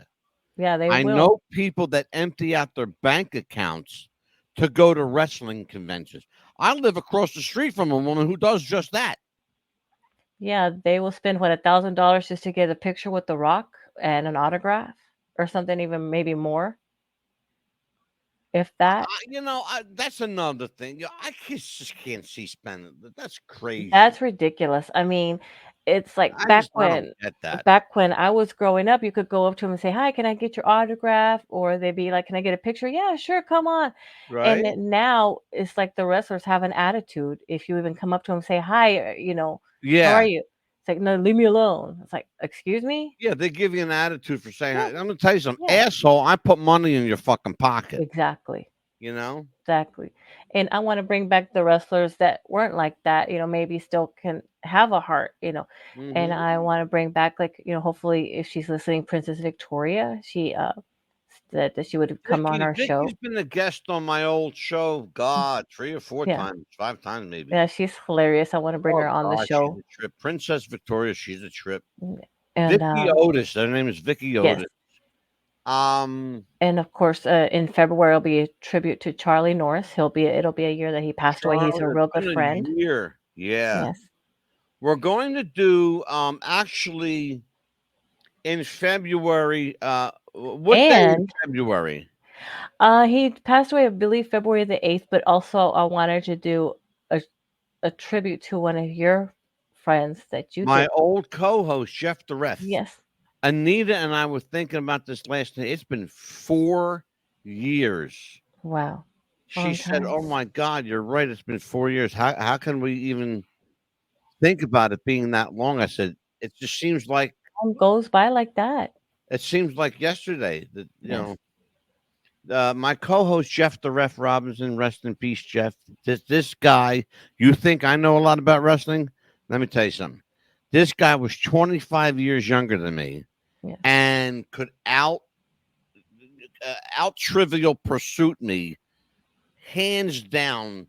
Yeah, they I will. know people that empty out their bank accounts to go to wrestling conventions. I live across the street from a woman who does just that. Yeah, they will spend what, $1,000 just to get a picture with The Rock and an autograph or something, even maybe more, if that. That's another thing. I just can't see spending. That's crazy. That's ridiculous. I mean, it's like I don't get that. back when I was growing up, you could go up to them and say, "Hi, can I get your autograph?" Or they'd be like, "Can I get a picture?" "Yeah, sure, come on." And Right? then now it's like the wrestlers have an attitude. If you even come up to them and say, "Hi, how are Yeah. you?" It's like, "No, leave me alone." It's like, "Excuse me?" Yeah, they give you an attitude for saying, Yeah, I'm gonna tell you something, yeah, asshole, I put money in your fucking pocket, exactly. you know? Exactly. And I want to bring back the wrestlers that weren't like that, maybe still can have a heart, and Hmm. I want to bring back, like, hopefully if she's listening, Princess Victoria, she said that she would come on our Vicky's show. been a guest on my old show, God, 3 or 4 Yeah. times, 5 times maybe. Yeah, she's hilarious. I want to bring Oh her on the god, she's show. a trip. Princess Victoria, she's a trip. And Vicky Otis, her name is Vicky yes. Otis. Um, And of course, in February will be a tribute to Charlie Norris. It'll be a year that he passed away. He's a Charlotte, real good been a friend. year. Yeah. Yes. We're going to do, actually in February, what day in And February? he passed away, I believe, February the 8th, but also I wanted to do a tribute to one of your friends that you My did. old co-host, Jeff the Ref. Yes. Anita and I were thinking about this last night. It's been 4 years. Wow. She Long said, time. "Oh my God, you're right. It's been 4 years. How can we even think about it being that long?" I said, "It just seems like Time goes by like that. yesterday that Yes. my co-host Jeff the Ref Robinson, rest in peace, Jeff. This guy, you think I know a lot about wrestling? Let me tell you something. This guy was 25 years younger than me, Yeah. and could out trivial pursuit me, hands down,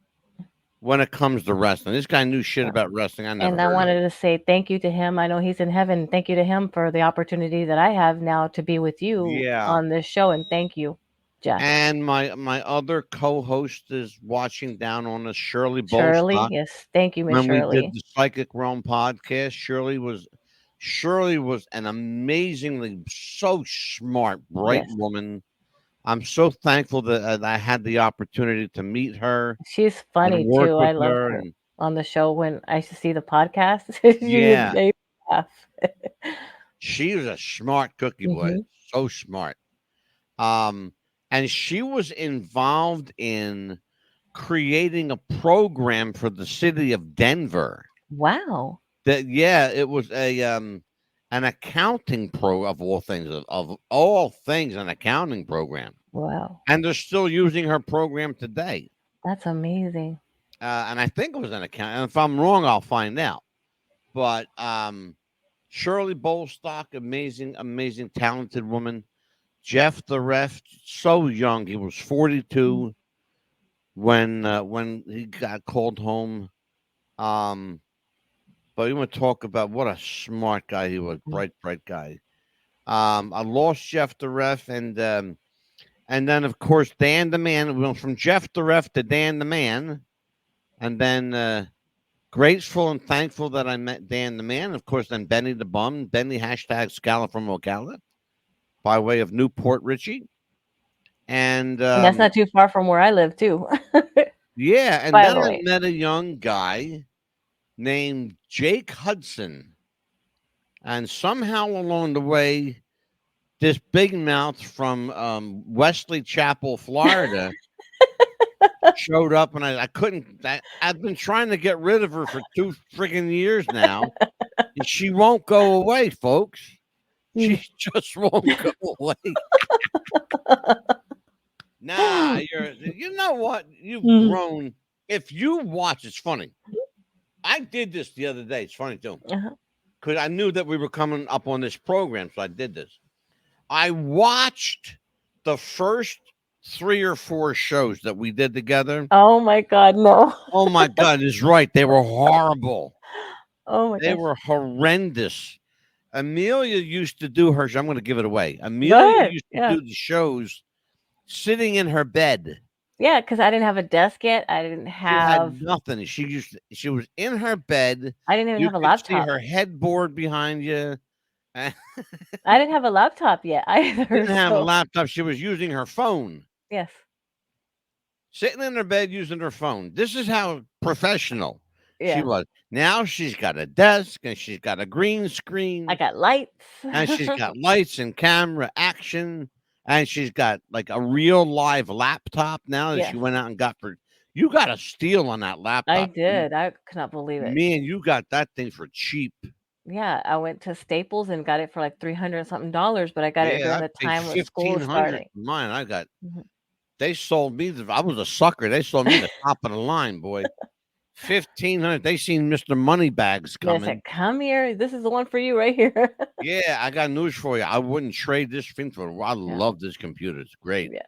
when it comes to wrestling. This guy knew shit Yeah. about wrestling I never And I heard of. wanted to say thank you to him. I know he's in heaven. Thank you to him for the opportunity that I have now to be with you Yeah. on this show. And thank you, Jeff. And my other co-host is watching down on us, Shirley Shirley, Bolstock. yes. Thank you, Miss When we did Shirley. the Psychic Realm podcast, Shirley was an amazingly so smart, bright Yes. woman. I'm so thankful that I had the opportunity to meet her She's and funny work too. with I love her. her And on the show when I used to see the podcast. She would yeah, make me laugh. she was a smart cookie boy, Hmm. so smart. Um, and she was involved in creating a program for the city of Denver. Wow. That yeah, it was a an accounting pro of all things, an accounting program, Wow. and they're still using her program today. That's amazing. And I think it was an account. And if I'm wrong, I'll find out. But Shirley Bolstock, amazing, amazing, talented woman. Jeff the Ref, so young, he was 42 when he got called home. But we want to talk about what a smart guy he was, Mhm. bright guy. I lost Jeff the Ref, and then of course Dan the Man. We went from Jeff the Ref to Dan the Man, and then grateful and thankful that I met Dan the Man. Of course, then Benny the Bum, Benny hashtag Scala from Ocala, by way of Newport Richie, and And that's not too far from where I live too. yeah, and By then the I way. met a young guy named Jake Hudson, and somehow along the way this big mouth from Wesley Chapel, Florida, showed up, and I couldn't. I've been trying to get rid of her for 2 friggin' years now, and she won't go away, folks. She just won't go away. Nah, you know what? You've Mhm. grown. If you watch, it's funny. I did this the other day. It's funny too, Uh-huh. because I knew that we were coming up on this program, so I did this. I watched the first 3 or 4 shows that we did together. Oh my God, no. Oh my God, it's right. They were horrible. Oh my They gosh. were horrendous. Amelia used to do her. I'm going to give it away. Go Amelia ahead. used to Yeah. do the shows sitting in her bed. Yeah, because I didn't have a desk yet. I didn't She had have nothing. She was in her bed. I didn't even You have a could see laptop. her headboard behind you. I didn't have a laptop yet either. Didn't have a So laptop. She was using her phone. yes. Sitting in her bed using her phone. This is how professional she Yeah. was. Now she's got a desk and she's got a green screen I got lights. and she's got lights and camera action and she's got like a real live laptop now that Yes. she went out and got for. You got a steal on that laptop. I did. I could not believe it. Man, you got that thing for cheap. Yeah, I went to Staples and got it for like $300 something, but I got it during I the paid time when school was 1,500 starting. for mine. I got. Mhm. They sold me. I was a sucker. They sold me the top of the line, boy. 1,500. They seen Mr. Moneybags They coming. said, "Come here. This is the one for you right here." Yeah, I got news for you. I wouldn't trade this thing for. I love this computer. It's great. Yeah.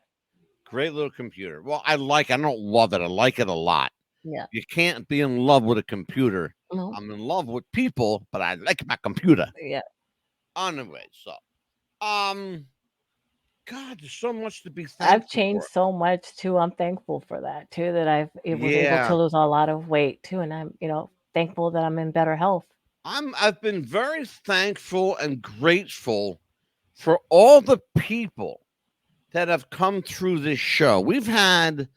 Great little computer. Well, I don't love it. I like it a lot. Yeah. You can't be in love with a computer. No. I'm in love with people, but I like my computer. Yeah. Anyway, so God, there's so much to be thankful I've changed for. so much too. I'm thankful for that too, that I was able Yeah. to lose a lot of weight too, and I'm, thankful that I'm in better health. I've been very thankful and grateful for all the people that have come through this show. We've had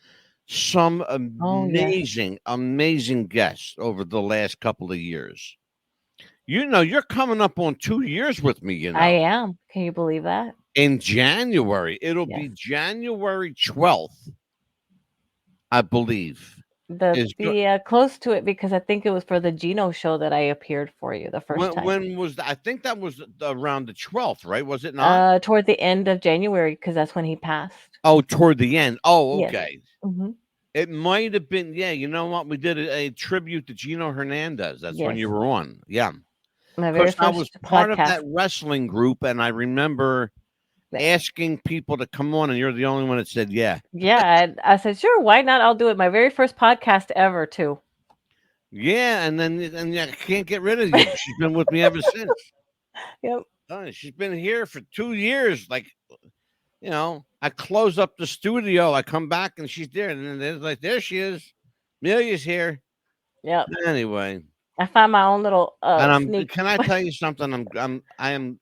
some Oh, yes. amazing guests over the last couple of years. You're coming up on 2 years with me, I am. Can you believe that? In January. It'll Yes. be January 12th. I believe. Is Close to it because I think it was for the Geno show that I appeared for you the first time. when was I think that was around the 12th, right? Was it not? Toward the end of January because that's when he passed. Oh, toward the end. Oh, Yes. okay. Mm-hmm. It might have been. Yeah, you know what? We did a tribute to Gino Hernandez. That's when you Yes. were on. Yeah. My very Because I was first part of podcast. that wrestling group, and I remember asking people to come on, and you're the only one that said yeah. Yeah, I said sure. Why not? I'll do it. My very first podcast ever, too. Yeah, and I can't get rid of you. She's been with me ever since. Yep. She's been here for 2 years. Like, you know, I close up the studio, I come back, and she's there, and then there's like there she is. Amelia's here. Yep. Anyway, I found my own little and sneak. Can I tell you something? I am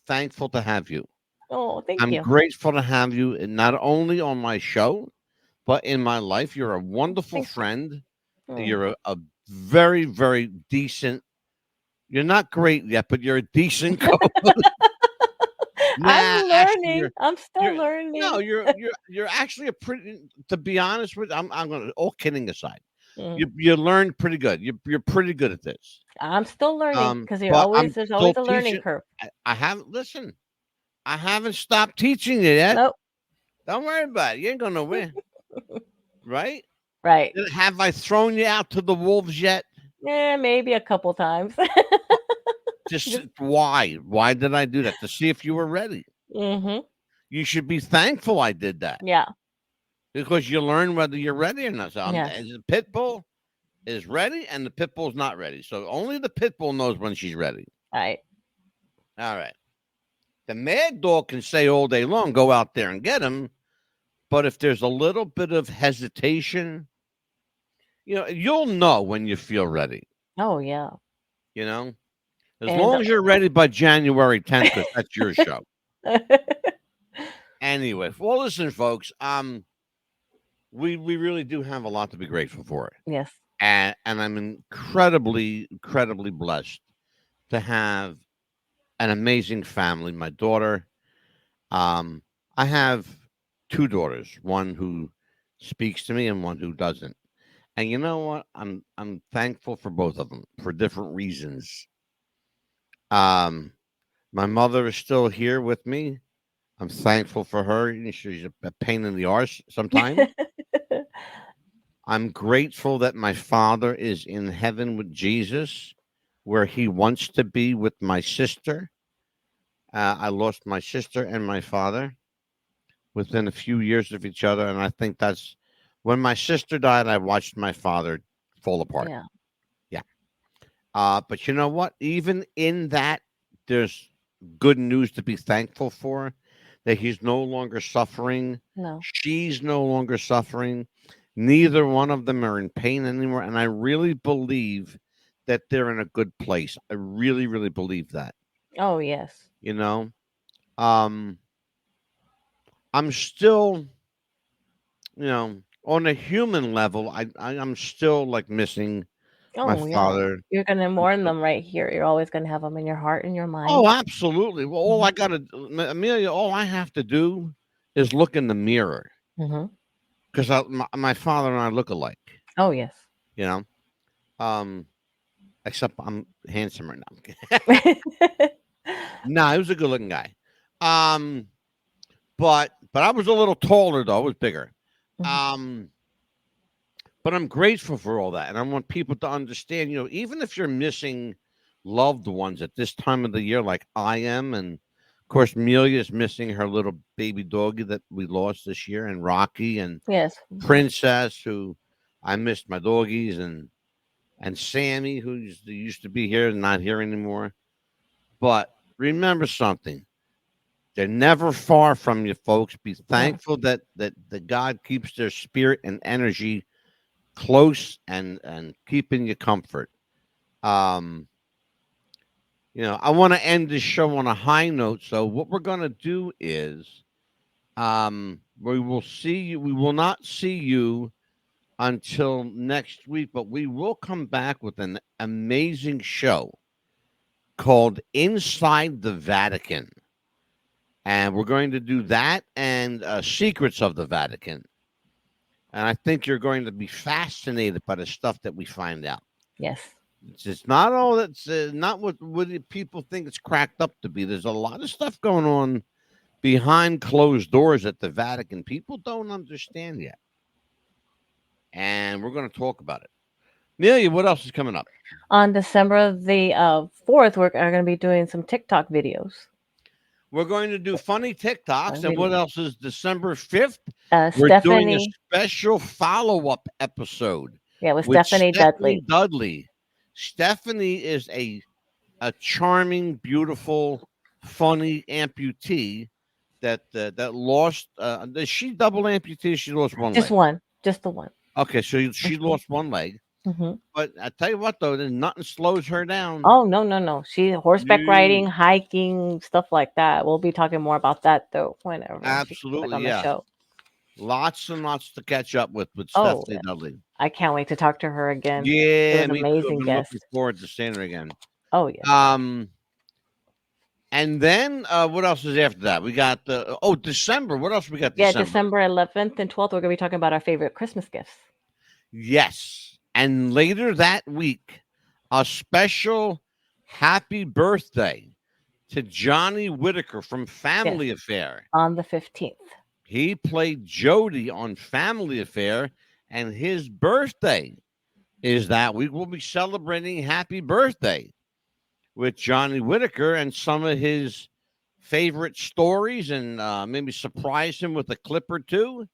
thankful to have you. Oh, thank I'm you. grateful to have you, and not only on my show, but in my life. You're a wonderful Thanks. friend. Oh. You're a very, very decent. You're not great yet, but you're a decent co-host. I'm learning. Actually, I'm still learning. No, you're actually a pretty. To be honest with, I'm gonna. All kidding aside, you learn pretty good. You're pretty good at this. I'm still learning because there's but always a learning teaching- curve. I haven't listen. I haven't stopped teaching you yet. Nope. Don't worry about it. You ain't gonna win, right? Right. Have I thrown you out to the wolves yet? Yeah, maybe a couple times. Just why? Why did I do that? To see if you were ready. Mm-hmm. You should be thankful I did that. Yeah. Because you learn whether you're ready or not. So Yes. the pit bull is ready and the pit bull's not ready. So only the pit bull knows when she's ready. Right. All right. The mad dog can say all day long, go out there and get him. But if there's a little bit of hesitation, you know, you'll know when you feel ready. Oh, yeah. You know, as long as you're ready by January 10th, because that's your show. Anyway, well, listen, folks, we really do have a lot to be grateful for. Yes. And I'm incredibly blessed to have an amazing family. My daughter, I have 2 daughters, one who speaks to me and one who doesn't. And you know what? I'm thankful for both of them for different reasons. My mother is still here with me. I'm thankful for her. She's a pain in the arse sometimes. I'm grateful that my father is in heaven with Jesus, where he wants to be with my sister. I lost my sister and my father within a few years of each other, and I think that's when my sister died. I watched my father fall apart. Yeah. But you know what? Even in that, there's good news to be thankful for. That he's no longer suffering. No. She's no longer suffering. Neither one of them are in pain anymore. And I really believe that they're in a good place. I really, really believe that. Oh, yes. You know, I'm still, you know, on a human level, I'm still like missing my father. You're going to mourn them right here. You're always going to have them in your heart and your mind. Oh, absolutely. Well, all I got to, Amelia, all I have to do is look in the mirror. Because my father and I look alike. Oh, yes. You know, except I'm handsomer now. No, he was a good looking guy. But I was a little taller though. I was bigger. But I'm grateful for all that. And I want people to understand, you know, even if you're missing loved ones at this time of the year, like I am, and of course, Amelia is missing her little baby doggy that we lost this year, and Rocky, and yes, Princess, who I missed my doggies, and Sammy, who used to be here and not here anymore. But remember something. They're never far from you, folks. Be thankful that God keeps their spirit and energy close and keeping you comfort. You know, I want to end this show on a high note. So what we're going to do is we will see you. We will not see you until next week, but we will come back with an amazing show called Inside the Vatican. And we're going to do that and Secrets of the Vatican. And I think you're going to be fascinated by the stuff that we find out. Yes. It's just not all that's not what people think it's cracked up to be. There's a lot of stuff going on behind closed doors at the Vatican. People don't understand yet. And we're going to talk about it. Amelia, what else is coming up? On December the 4th, we're going to be doing some TikTok videos. We're going to do funny TikToks. And what else is December 5th? We're doing a special follow-up episode. Yeah, with Stephanie Dudley. Stephanie is a charming, beautiful, funny amputee that lost. Is she double amputee? She lost one leg. Just the one. Okay, so she lost one leg. Mm-hmm. But I tell you what, though, there's nothing slows her down. Oh, no. She horseback riding, hiking, stuff like that. We'll be talking more about that, though, whenever. Absolutely, on the show. Lots and lots to catch up with Stephanie Dudley. I can't wait to talk to her again. Yeah, it was amazing guest. Looking forward to seeing her again. Oh, yeah. And then what else is after that? We got December. What else we got? December 11th and 12th. We're gonna be talking about our favorite Christmas gifts. Yes, and later that week, a special happy birthday to Johnny Whitaker from Family Affair on the 15th. He played Jody on Family Affair, and his birthday is that week. We'll be celebrating happy birthday with Johnny Whitaker and some of his favorite stories, and maybe surprise him with a clip or two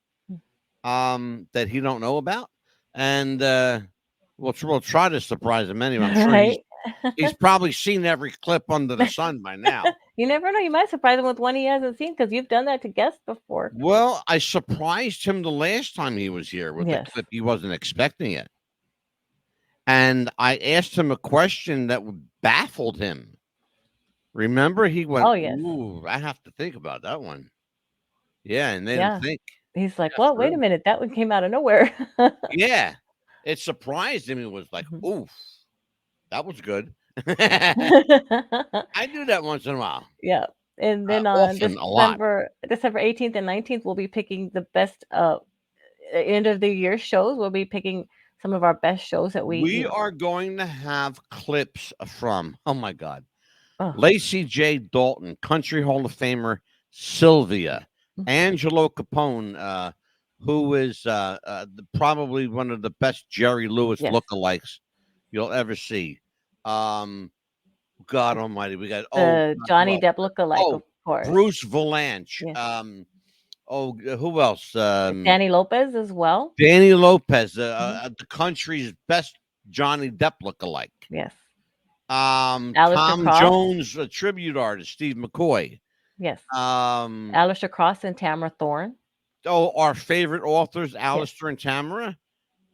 that he don't know about. And we'll try to surprise him anyway. I'm sure he's probably seen every clip under the sun by now. You never know. You might surprise him with one he hasn't seen because you've done that to guests before. Well, I surprised him the last time he was here with a clip. He wasn't expecting it. And I asked him a question that baffled him. Remember, he went, "Ooh, I have to think about that one." Yeah, and they didn't think. He's like, "Well, wait a minute. That one came out of nowhere." Yeah, it surprised him. He was like, "Oof, that was good." I do that once in a while. Yeah, and then on December 18th and 19th, we'll be picking the best end of the year shows. We'll be picking some of our best shows that we are going to have clips from, oh my God, Lacey J. Dalton, Country Hall of Famer Sylvia, Angelo Capone, who is probably one of the best Jerry Lewis lookalikes you'll ever see. God Almighty, we got Johnny Depp lookalike, of course. Bruce Valanche. Yes. Who else? Danny Lopez as well. Danny Lopez, the country's best Johnny Depp lookalike. Yes. Tom Jones, a tribute artist, Steve McCoy. Yes. Alistair Cross and Tamara Thorne. Oh, our favorite authors, Alistair and Tamara.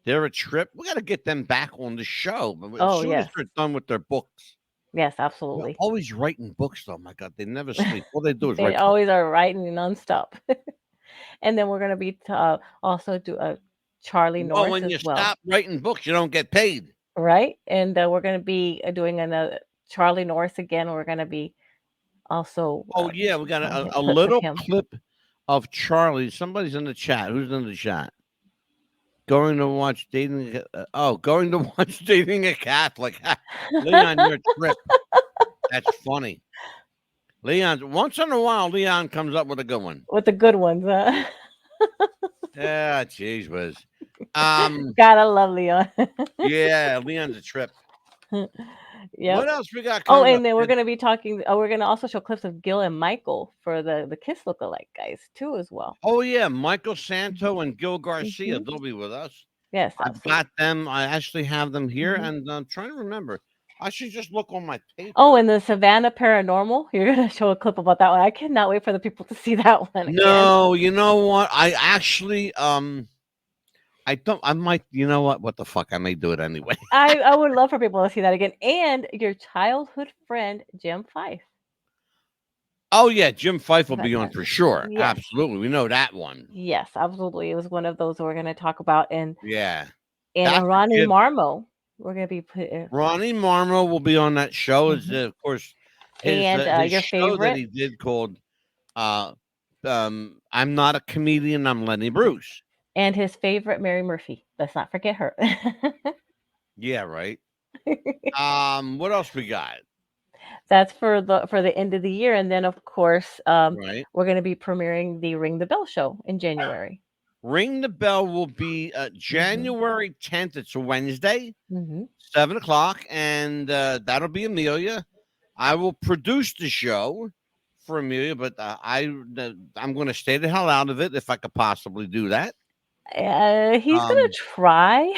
They're a trip. We got to get them back on the show. As soon as they're done with their books. Yes, absolutely. They're always writing books, though. My God, they never sleep. All they do is write. They always are writing nonstop. And then we're going to be also do a Charlie Norris as well. When you stop writing books, you don't get paid. Right. And we're going to be doing another Charlie Norris again. We're going to be also. We got a little clip of Charlie. Somebody's in the chat. Who's in the chat? Going to watch Dating a Catholic. Leon, you're a trip. That's funny. Leon, once in a while, Leon comes up with a good one. With the good ones, huh? Yeah, geez whiz. Gotta love Leon. Yeah, Leon's a trip. Yeah. What else we got? And then we're gonna be talking. We're gonna also show clips of Gil and Michael for the Kiss lookalike guys too, as well. Oh yeah, Michael Santo and Gil Garcia. They'll be with us. Yes, I've got them. I actually have them here, and I'm trying to remember. I should just look on my paper. Oh, and the Savannah Paranormal. You're gonna show a clip about that one. I cannot wait for the people to see that one. No, you know what? I actually I don't. I might. You know what? What the fuck? I may do it anyway. I would love for people to see that again. And your childhood friend Jim Fife. Oh yeah, Jim Fife will be on for sure. Yes. Absolutely, we know that one. Yes, absolutely. It was one of those we're going to talk about. And and Ronnie Marmo. We're going to be Ronnie Marmo will be on that show. Is of course his your show favorite that he did called I'm Not a Comedian. I'm Lenny Bruce. And his favorite, Mary Murphy. Let's not forget her. Yeah, right. What else we got? That's for the end of the year, and then of course, Right. we're going to be premiering the Ring the Bell show in January. Ring the Bell will be Mm-hmm. January 10th. It's a Wednesday, Mm-hmm. 7 o'clock, and that'll be Amelia. I will produce the show for Amelia, but I'm going to stay the hell out of it if I could possibly do that. He's Um, gonna try,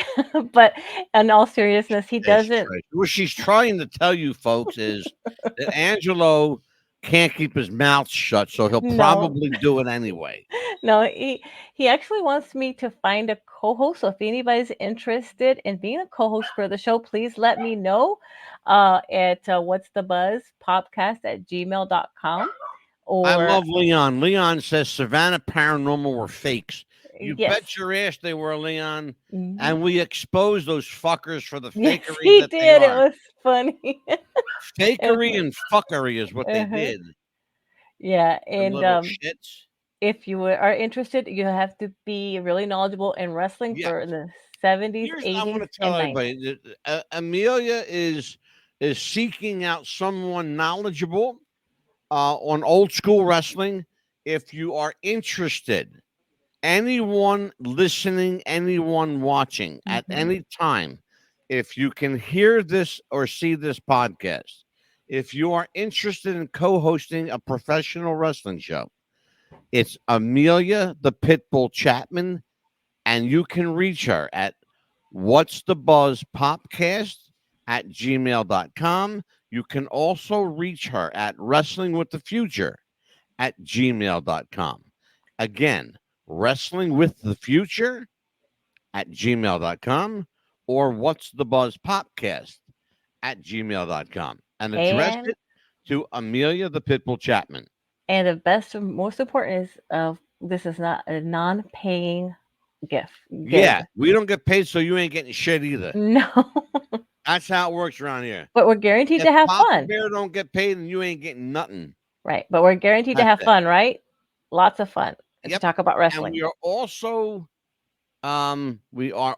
but in all seriousness, he Jesus doesn't. Christ. What she's trying to tell you folks is that Angelo can't keep his mouth shut, so he'll No, probably do it anyway. no, he actually wants me to find a co-host. So if anybody's interested in being a co-host for the show, please let me know at what's the buzz podcast at gmail.com. I Or love Leon. Leon says Savannah Paranormal were fakes. You yes. bet your ass they were, Leon. Mhm. And we exposed those fuckers for the Yes, fakery he that they did. It are. was funny. It was Fakery funny. and fuckery is what they Uh-huh. did. Yeah, Them and little shits. if you are interested, you have to be really knowledgeable in wrestling Yeah. for the 70s, I want 80s, to tell and 90s. everybody that Amelia is seeking out someone knowledgeable on old school wrestling. If you are interested, anyone listening, anyone watching at Mhm. any time, if you can hear this or see this podcast, if you are interested in co-hosting a professional wrestling show, it's Amelia the Pitbull Chapman, and you can reach her at What's the Buzz Popcast at gmail.com. You can also reach her at Wrestling with the Future at gmail.com. Again, Wrestling with the Future at gmail.com or What's the Buzz Popcast at gmail.com. And address And it to Amelia the Pitbull Chapman. and the best and most important is this is not a non-paying gift gig. Yeah, we don't get paid, so you ain't getting shit either. No. That's how it works around here. But we're guaranteed If to have Papa fun. Bear don't get paid and you ain't getting nothing. Right. But we're guaranteed to That's have it. fun, right? Lots of fun to Yep. talk about And wrestling. we are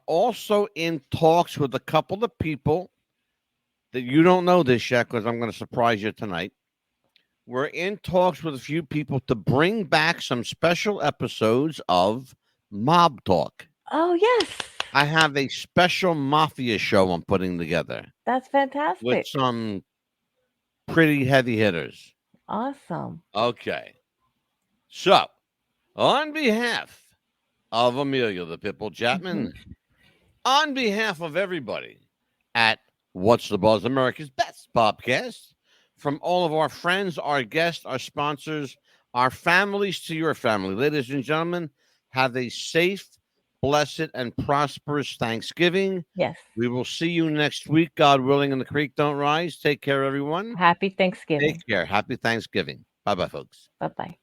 also in talks with a couple of people that you don't know this yet because I'm going to surprise you tonight. We're in talks with a few people to bring back some special episodes of Mob Talk. Oh, yes. I have a special mafia show I'm putting together That's fantastic. with some pretty heavy hitters. Awesome. Okay. So, on behalf of Amelia the Pitbull Chapman, on behalf of everybody at What's the Buzz, America's Best Podcast, from all of our friends, our guests, our sponsors, our families to your family, ladies and gentlemen, have a safe, blessed, and prosperous Thanksgiving. Yes. We will see you next week, God willing, and the creek don't rise. Take care, everyone. Happy Thanksgiving. Take care. Happy Thanksgiving. Bye-bye, folks. Bye-bye.